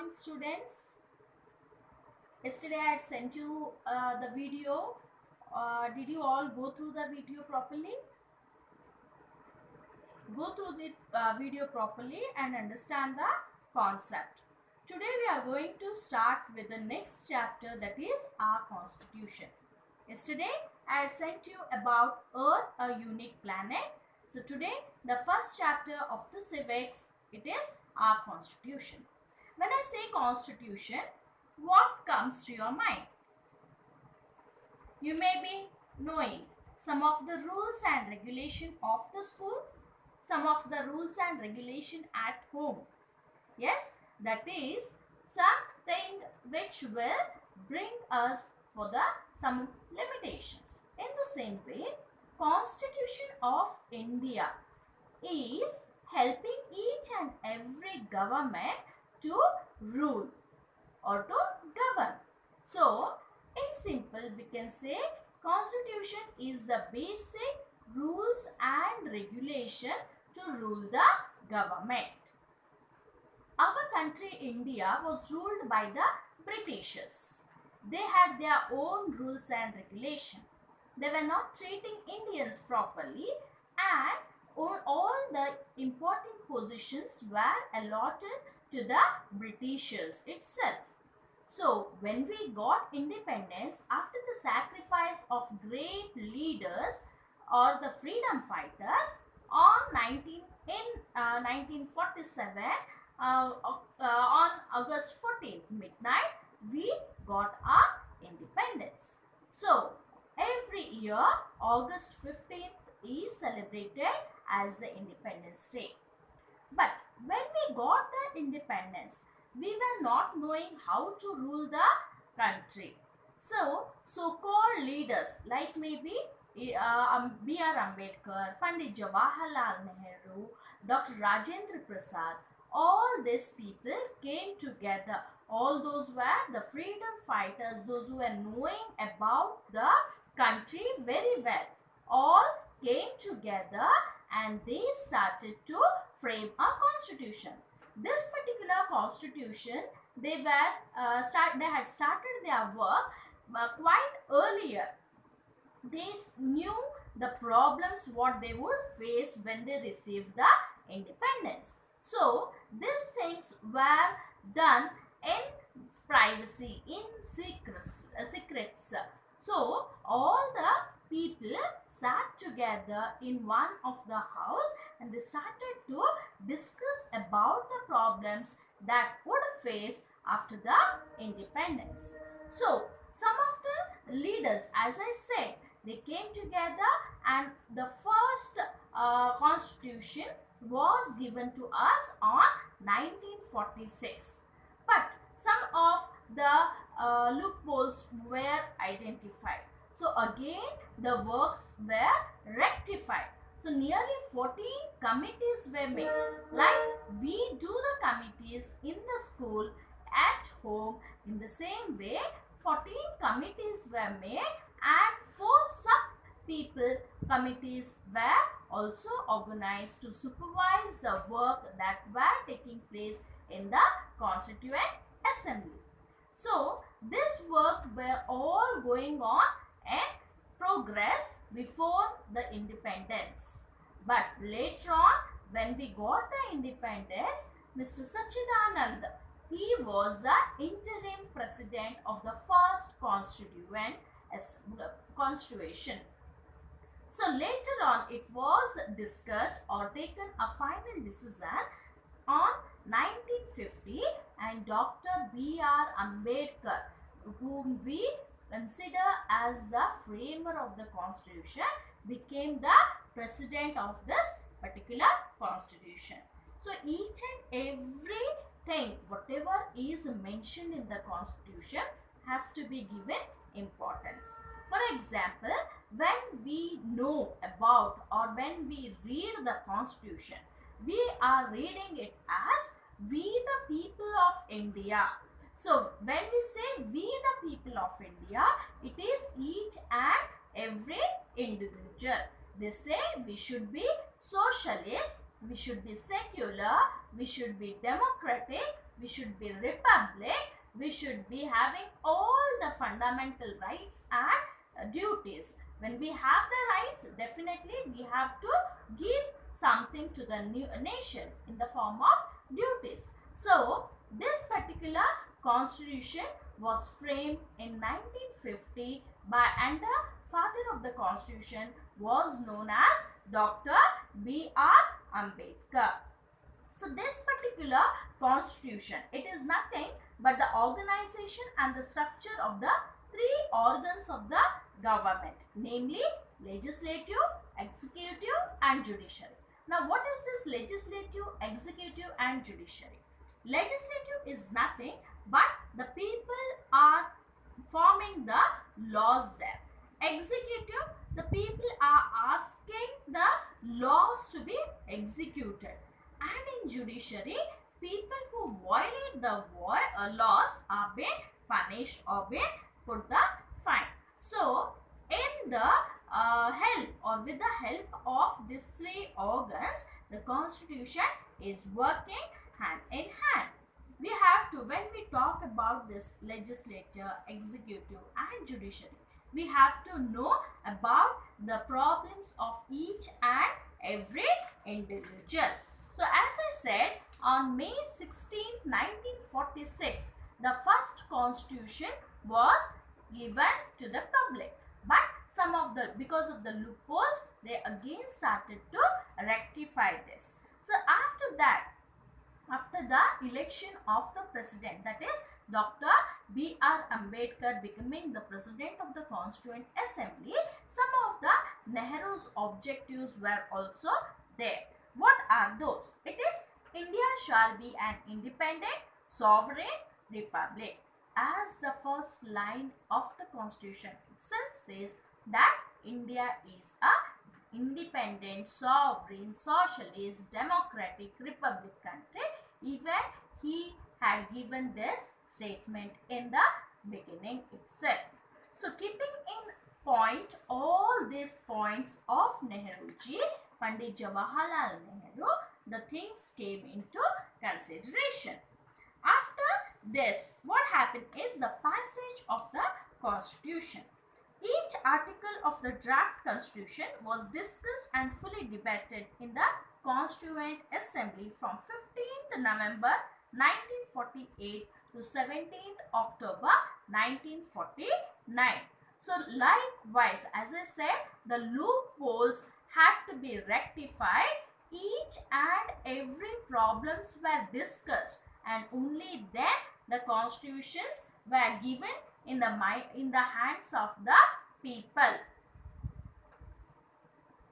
morning, students. Yesterday I had sent you the video. Did you all go through the video properly? Go through the video properly and understand the concept. Today we are going to start with the next chapter, that is our constitution. Yesterday I had sent you about Earth, a unique planet. So today the first chapter of the civics, it is our constitution. When I say constitution, what comes to your mind? You may be knowing some of the rules and regulation of the school, some of the rules and regulation at home. Yes, that is something which will bring us for the some limitations. In the same way, Constitution of India is helping each and every government to rule or to govern. So, in simple, we can say Constitution is the basic rules and regulation to rule the government. Our country India was ruled by the Britishers. They had their own rules and regulation. They were not treating Indians properly, and all the important positions were allotted to the Britishers itself. So, when we got independence after the sacrifice of great leaders or the freedom fighters on 1947, on August 14th midnight, we got our independence. So, every year August 15th is celebrated as the Independence Day. But when we got the independence, we were not knowing how to rule the country. So, so-called leaders like maybe B.R. Ambedkar, Pandit Jawaharlal Nehru, Dr. Rajendra Prasad, all these people came together. All those were the freedom fighters, those who were knowing about the country very well. All came together and they started to frame a constitution. This particular constitution, they had started their work quite earlier. They knew the problems what they would face when they received the independence. So these things were done in privacy, in secrets. So all the people sat together in one of the house and they started to discuss about the problems that would face after the independence. So some of the leaders, as I said, they came together and the first constitution was given to us on 1946. But some of the loopholes were identified. So again the works were rectified. So nearly 14 committees were made. Like we do the committees in the school, at home, in the same way 14 committees were made and 4 sub-people committees were also organized to supervise the work that were taking place in the Constituent Assembly. So, this work were all going on in progress before the independence. But later on, when we got the independence, Mr. Sachidanand, he was the interim president of the first constitution. So later on, it was discussed or taken a final decision on 1950, and Dr. B.R. Ambedkar, whom we consider as the framer of the constitution, became the president of this particular constitution. So each and everything, whatever is mentioned in the constitution, has to be given importance. For example, when we know about or when we read the constitution, we are reading it as we the people of India. So when we say we the people of India, it is each and every individual. They say we should be socialist, we should be secular, we should be democratic, we should be republic, we should be having all the fundamental rights and duties. When we have the rights, definitely we have to give something to the new nation in the form of duties. So this particular constitution was framed in 1950 by, and the father of the constitution was known as Dr. B.R. Ambedkar. So this particular constitution, it is nothing but the organization and the structure of the three organs of the government, namely legislative, executive and judiciary. Now what is this legislative, executive and judiciary? Legislative is nothing but the people are forming the laws there. Executive, the people are asking the laws to be executed. And in judiciary, people who violate the laws are being punished or being put the fine. So, in the help or with the help of these three organs, the constitution is working hand in hand. We have to, when we talk about this legislature, executive and judiciary, we have to know about the problems of each and every individual. So as I said, on May 16th, 1946, the first constitution was given to the public. But some of the, because of the loopholes, they again started to rectify this. So after that, after the election of the president, that is Dr. B.R. Ambedkar becoming the president of the Constituent Assembly, some of the Nehru's objectives were also there. What are those? It is India shall be an independent, sovereign republic. As the first line of the constitution itself says that India is a independent, sovereign, socialist, democratic republic country. Even he had given this statement in the beginning itself. So keeping in point all these points of Nehruji, Pandit Jawaharlal Nehru, the things came into consideration. After this, what happened is the passage of the constitution. Each article of the draft constitution was discussed and fully debated in the Constituent Assembly from 15th November 1948 to 17th October 1949. So likewise, as I said, the loopholes had to be rectified. Each and every problems were discussed, and only then the constitutions were given in the hands of the people.